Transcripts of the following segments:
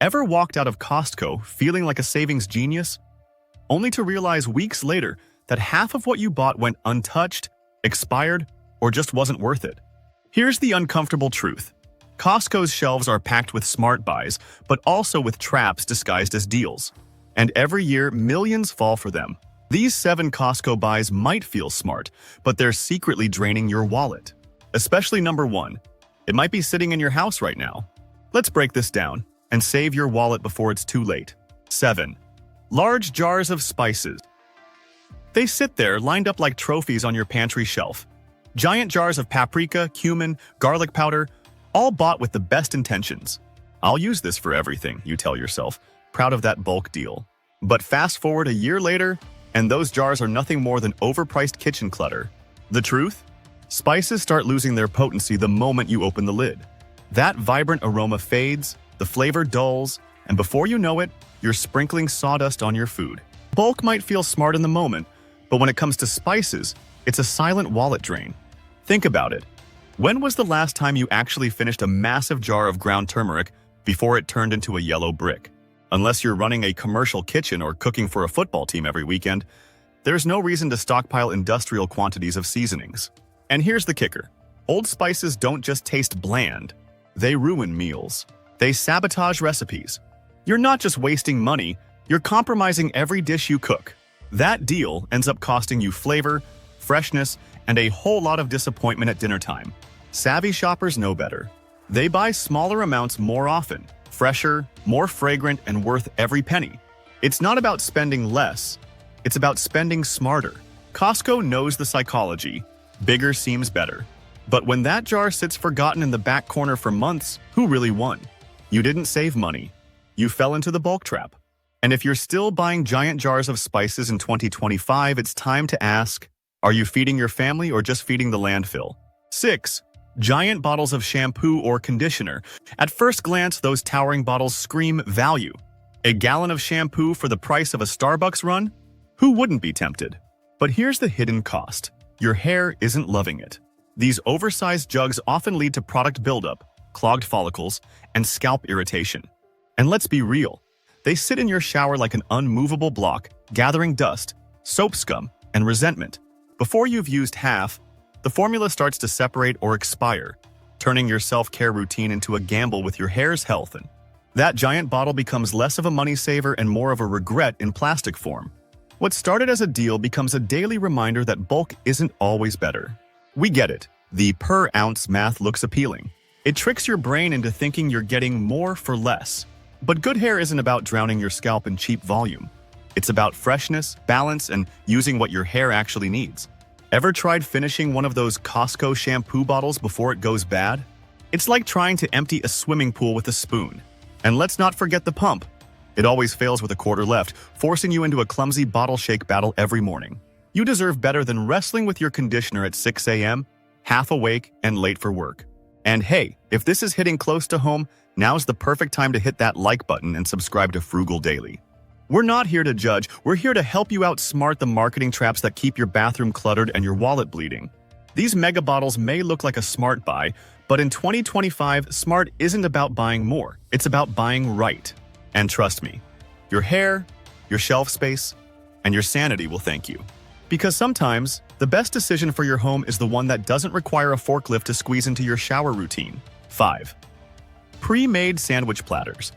Ever walked out of Costco feeling like a savings genius, only to realize weeks later that half of what you bought went untouched, expired, or just wasn't worth it? Here's the uncomfortable truth. Costco's shelves are packed with smart buys, but also with traps disguised as deals. And every year, millions fall for them. These 7 Costco buys might feel smart, but they're secretly draining your wallet. Especially number 1. It might be sitting in your house right now. Let's break this down and save your wallet before it's too late. 7. Large jars of spices. They sit there lined up like trophies on your pantry shelf. Giant jars of paprika, cumin, garlic powder, all bought with the best intentions. I'll use this for everything, you tell yourself, proud of that bulk deal. But fast forward a year later, and those jars are nothing more than overpriced kitchen clutter. The truth? Spices start losing their potency the moment you open the lid. That vibrant aroma fades, the flavor dulls, and before you know it, you're sprinkling sawdust on your food. Bulk might feel smart in the moment, but when it comes to spices, it's a silent wallet drain. Think about it. When was the last time you actually finished a massive jar of ground turmeric before it turned into a yellow brick? Unless you're running a commercial kitchen or cooking for a football team every weekend, there's no reason to stockpile industrial quantities of seasonings. And here's the kicker. Old spices don't just taste bland. They ruin meals. They sabotage recipes. You're not just wasting money, you're compromising every dish you cook. That deal ends up costing you flavor, freshness, and a whole lot of disappointment at dinner time. Savvy shoppers know better. They buy smaller amounts more often, fresher, more fragrant, and worth every penny. It's not about spending less, it's about spending smarter. Costco knows the psychology. Bigger seems better. But when that jar sits forgotten in the back corner for months, who really won? You didn't save money. You fell into the bulk trap. And if you're still buying giant jars of spices in 2025, it's time to ask, are you feeding your family or just feeding the landfill? 6. Giant bottles of shampoo or conditioner. At first glance, those towering bottles scream value. A gallon of shampoo for the price of a Starbucks run? Who wouldn't be tempted? But here's the hidden cost. Your hair isn't loving it. These oversized jugs often lead to product buildup, clogged follicles, and scalp irritation. And let's be real, they sit in your shower like an unmovable block, gathering dust, soap scum, and resentment. Before you've used half, the formula starts to separate or expire, turning your self-care routine into a gamble with your hair's health. And that giant bottle becomes less of a money saver and more of a regret in plastic form. What started as a deal becomes a daily reminder that bulk isn't always better. We get it. The per-ounce math looks appealing. It tricks your brain into thinking you're getting more for less. But good hair isn't about drowning your scalp in cheap volume. It's about freshness, balance, and using what your hair actually needs. Ever tried finishing one of those Costco shampoo bottles before it goes bad? It's like trying to empty a swimming pool with a spoon. And let's not forget the pump. It always fails with a quarter left, forcing you into a clumsy bottle shake battle every morning. You deserve better than wrestling with your conditioner at 6 a.m., half awake and late for work. And hey, if this is hitting close to home, now's the perfect time to hit that like button and subscribe to Frugal Daily. We're not here to judge, we're here to help you outsmart the marketing traps that keep your bathroom cluttered and your wallet bleeding. These mega bottles may look like a smart buy, but in 2025, smart isn't about buying more, it's about buying right. And trust me, your hair, your shelf space, and your sanity will thank you. Because sometimes, the best decision for your home is the one that doesn't require a forklift to squeeze into your shower routine. 5. Pre-made sandwich platters.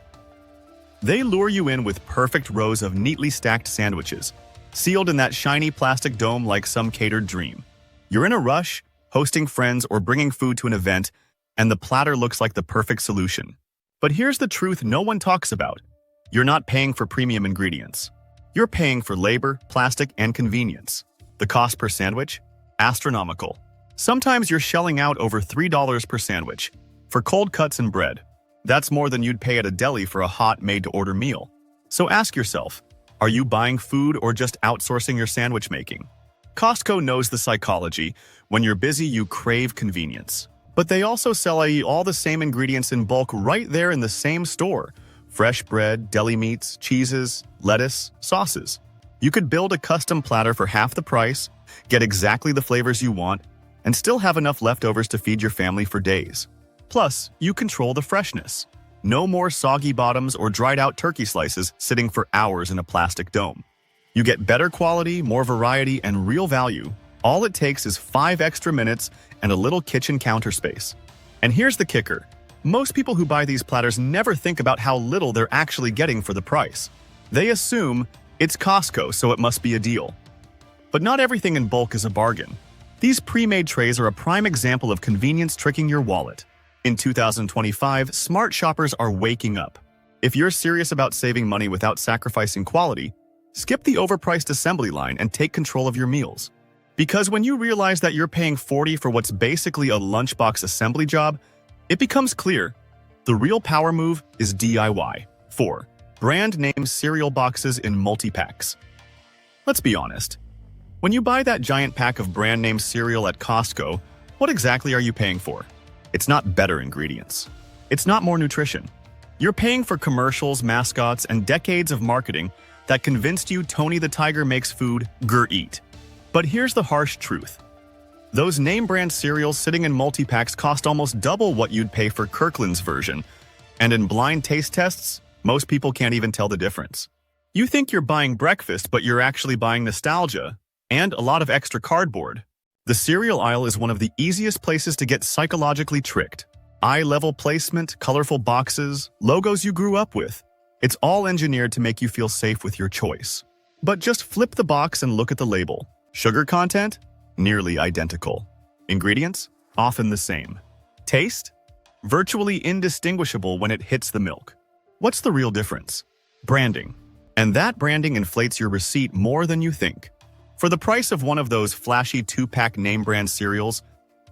They lure you in with perfect rows of neatly stacked sandwiches, sealed in that shiny plastic dome like some catered dream. You're in a rush, hosting friends or bringing food to an event, and the platter looks like the perfect solution. But here's the truth no one talks about. You're not paying for premium ingredients. You're paying for labor, plastic, and convenience. The cost per sandwich? Astronomical. Sometimes you're shelling out over $3 per sandwich for cold cuts and bread. That's more than you'd pay at a deli for a hot, made-to-order meal. So ask yourself, are you buying food or just outsourcing your sandwich making? Costco knows the psychology. When you're busy, you crave convenience. But they also sell all the same ingredients in bulk right there in the same store. Fresh bread, deli meats, cheeses, lettuce, sauces. You could build a custom platter for half the price, get exactly the flavors you want, and still have enough leftovers to feed your family for days. Plus, you control the freshness. No more soggy bottoms or dried-out turkey slices sitting for hours in a plastic dome. You get better quality, more variety, and real value. All it takes is 5 extra minutes and a little kitchen counter space. And here's the kicker. Most people who buy these platters never think about how little they're actually getting for the price. They assume it's Costco, so it must be a deal. But not everything in bulk is a bargain. These pre-made trays are a prime example of convenience tricking your wallet. In 2025, smart shoppers are waking up. If you're serious about saving money without sacrificing quality, skip the overpriced assembly line and take control of your meals. Because when you realize that you're paying $40 for what's basically a lunchbox assembly job, it becomes clear. The real power move is DIY. 4. Brand name cereal boxes in multi-packs. Let's be honest. When you buy that giant pack of brand name cereal at Costco, what exactly are you paying for? It's not better ingredients. It's not more nutrition. You're paying for commercials, mascots, and decades of marketing that convinced you Tony the Tiger makes food, eat. But here's the harsh truth. Those name brand cereals sitting in multi-packs cost almost double what you'd pay for Kirkland's version. And in blind taste tests, most people can't even tell the difference. You think you're buying breakfast, but you're actually buying nostalgia and a lot of extra cardboard. The cereal aisle is one of the easiest places to get psychologically tricked. Eye-level placement, colorful boxes, logos you grew up with. It's all engineered to make you feel safe with your choice. But just flip the box and look at the label. Sugar content? Nearly identical. Ingredients? Often the same. Taste? Virtually indistinguishable when it hits the milk. What's the real difference? Branding. And that branding inflates your receipt more than you think. For the price of one of those flashy 2-pack name brand cereals,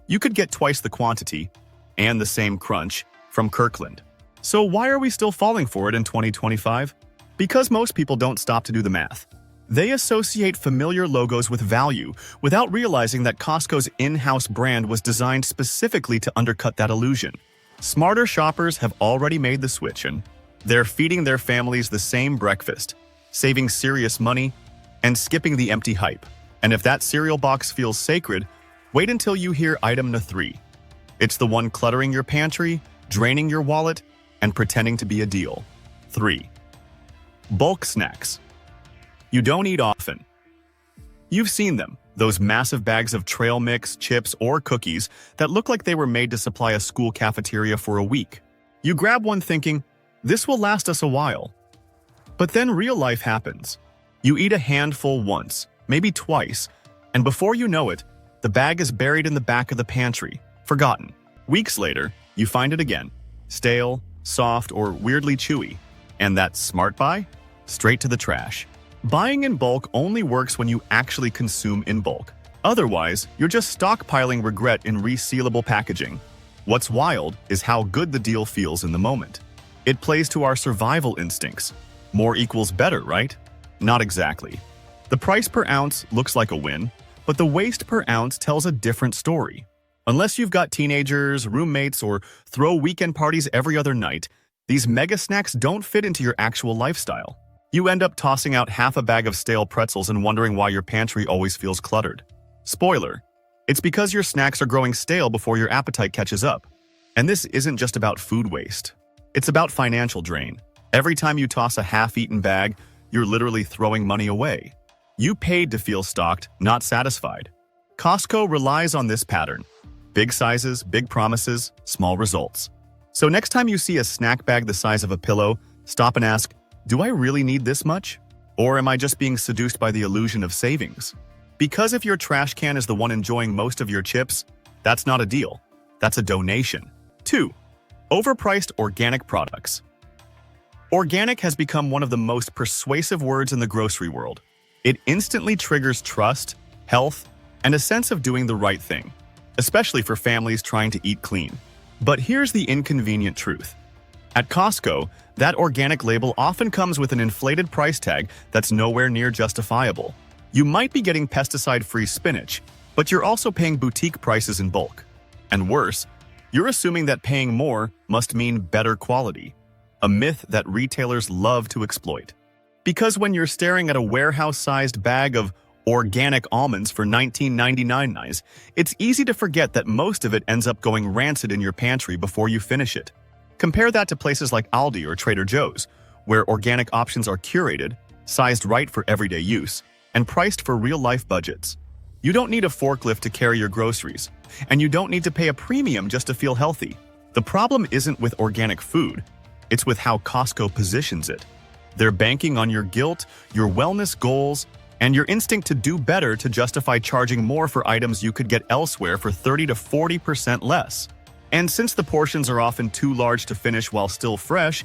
you could get twice the quantity and the same crunch from Kirkland. So why are we still falling for it in 2025? Because most people don't stop to do the math. They associate familiar logos with value without realizing that Costco's in-house brand was designed specifically to undercut that illusion. Smarter shoppers have already made the switch, and they're feeding their families the same breakfast, saving serious money, and skipping the empty hype. And if that cereal box feels sacred, wait until you hear item No. 3. It's the one cluttering your pantry, draining your wallet, and pretending to be a deal. 3. Bulk snacks. You don't eat often. You've seen them, those massive bags of trail mix, chips, or cookies that look like they were made to supply a school cafeteria for a week. You grab one thinking, this will last us a while. But then real life happens. You eat a handful once, maybe twice, and before you know it, the bag is buried in the back of the pantry, forgotten. Weeks later, you find it again, stale, soft, or weirdly chewy. And that smart buy? Straight to the trash. Buying in bulk only works when you actually consume in bulk. Otherwise, you're just stockpiling regret in resealable packaging. What's wild is how good the deal feels in the moment. It plays to our survival instincts. More equals better, right? Not exactly. The price per ounce looks like a win, but the waste per ounce tells a different story. Unless you've got teenagers, roommates, or throw weekend parties every other night, these mega snacks don't fit into your actual lifestyle. You end up tossing out half a bag of stale pretzels and wondering why your pantry always feels cluttered. Spoiler, it's because your snacks are growing stale before your appetite catches up. And this isn't just about food waste. It's about financial drain. Every time you toss a half-eaten bag, you're literally throwing money away. You paid to feel stocked, not satisfied. Costco relies on this pattern. Big sizes, big promises, small results. So next time you see a snack bag the size of a pillow, stop and ask, do I really need this much? Or am I just being seduced by the illusion of savings? Because if your trash can is the one enjoying most of your chips, that's not a deal. That's a donation. 2. Overpriced organic products. Organic has become one of the most persuasive words in the grocery world. It instantly triggers trust, health, and a sense of doing the right thing, especially for families trying to eat clean. But here's the inconvenient truth. At Costco, that organic label often comes with an inflated price tag that's nowhere near justifiable. You might be getting pesticide-free spinach, but you're also paying boutique prices in bulk. And worse, you're assuming that paying more must mean better quality, a myth that retailers love to exploit. Because when you're staring at a warehouse-sized bag of organic almonds for $19.99, it's easy to forget that most of it ends up going rancid in your pantry before you finish it. Compare that to places like Aldi or Trader Joe's, where organic options are curated, sized right for everyday use, and priced for real-life budgets. You don't need a forklift to carry your groceries, and you don't need to pay a premium just to feel healthy. The problem isn't with organic food, it's with how Costco positions it. They're banking on your guilt, your wellness goals, and your instinct to do better to justify charging more for items you could get elsewhere for 30 to 40% less. And since the portions are often too large to finish while still fresh,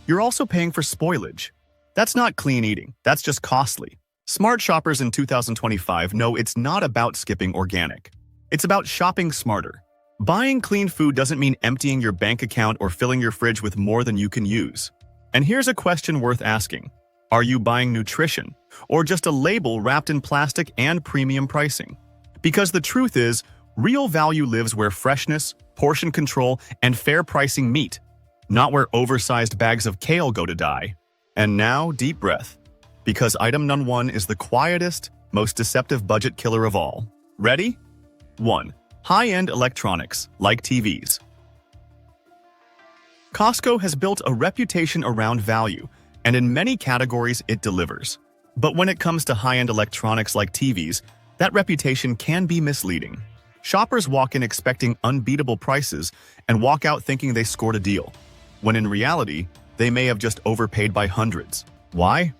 you're also paying for spoilage. That's not clean eating, that's just costly. Smart shoppers in 2025 know it's not about skipping organic. It's about shopping smarter. Buying clean food doesn't mean emptying your bank account or filling your fridge with more than you can use. And here's a question worth asking. Are you buying nutrition, or just a label wrapped in plastic and premium pricing? Because the truth is, real value lives where freshness, portion control, and fair pricing meet, not where oversized bags of kale go to die. And now, deep breath, because item number 1 is the quietest, most deceptive budget killer of all. Ready? 1. High-end electronics, like TVs. Costco has built a reputation around value, and in many categories it delivers. But when it comes to high-end electronics like TVs, that reputation can be misleading. Shoppers walk in expecting unbeatable prices and walk out thinking they scored a deal, when in reality, they may have just overpaid by hundreds. Why?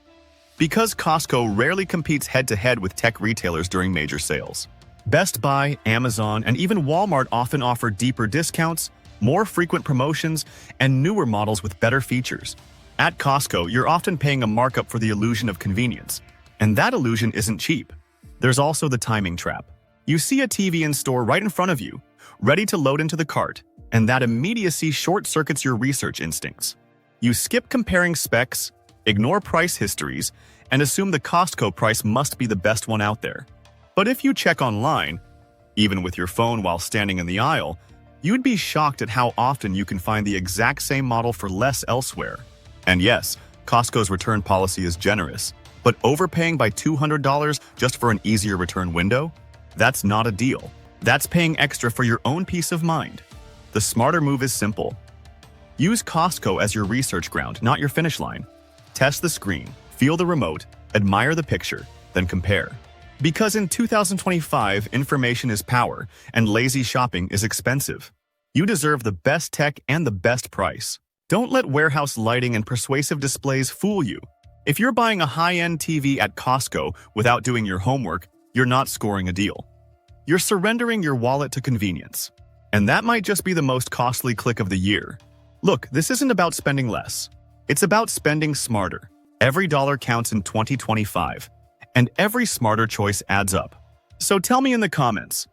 Because Costco rarely competes head-to-head with tech retailers during major sales. Best Buy, Amazon, and even Walmart often offer deeper discounts, more frequent promotions, and newer models with better features. At Costco, you're often paying a markup for the illusion of convenience, and that illusion isn't cheap. There's also the timing trap. You see a TV in store right in front of you, ready to load into the cart, and that immediacy short-circuits your research instincts. You skip comparing specs, ignore price histories, and assume the Costco price must be the best one out there. But if you check online, even with your phone while standing in the aisle, you'd be shocked at how often you can find the exact same model for less elsewhere. And yes, Costco's return policy is generous, but overpaying by $200 just for an easier return window? That's not a deal. That's paying extra for your own peace of mind. The smarter move is simple. Use Costco as your research ground, not your finish line. Test the screen, feel the remote, admire the picture, then compare. Because in 2025, information is power, and lazy shopping is expensive. You deserve the best tech and the best price. Don't let warehouse lighting and persuasive displays fool you. If you're buying a high-end TV at Costco without doing your homework, you're not scoring a deal. You're surrendering your wallet to convenience. And that might just be the most costly click of the year. Look, this isn't about spending less. It's about spending smarter. Every dollar counts in 2025, and every smarter choice adds up. So tell me in the comments,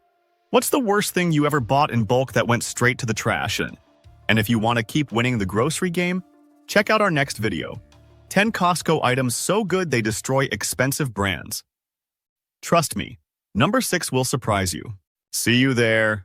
what's the worst thing you ever bought in bulk that went straight to the trash? And if you want to keep winning the grocery game, check out our next video. 10 Costco items so good they destroy expensive brands. Trust me, number 6 will surprise you. See you there.